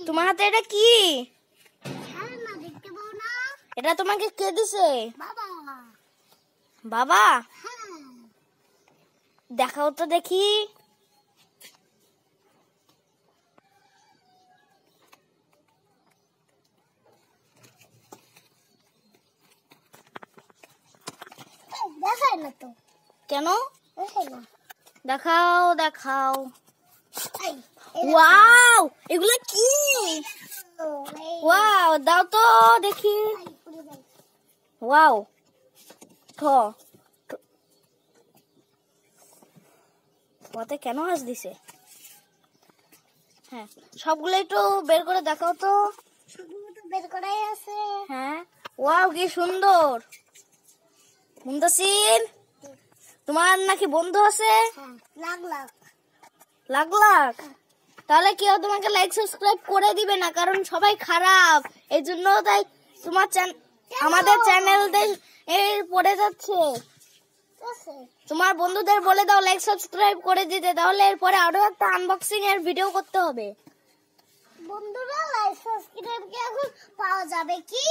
তোমার হাতে এটা কি? এটা তোমাকে কে দিছে? বাবা। দেখাও তো দেখি। কেন? দেখাও দেখাও। ওয়াও, এগুলো কি? ওয়াও, দাও তো দেখি। ওয়াও, তোমাতে কেন হাস দিছে? হ্যাঁ, সবগুলো একটু বের করে দেখাও তো। বের করাই আছে। হ্যাঁ, ওয়াও কি সুন্দর। মুন্তাসির, তোমার নাকি বন্ধু আছে? লাখ লাখ। লাখ লাখ? তাহলে কেউ তোমাকে লাইক সাবস্ক্রাইব করে দিবে না, কারণ সবাই খারাপ। এই জন্য তাই তোমার আমাদের চ্যানেল পড়ে যাচ্ছে। তোমার বন্ধুদের বলে দাও লাইক সাবস্ক্রাইব করে দিতে, তাহলে এরপরে আরো একটা আনবক্সিং এর ভিডিও করতে হবে। বন্ধুরা, লাইক সাবস্ক্রাইব কি এখন পাওয়া যাবে কি?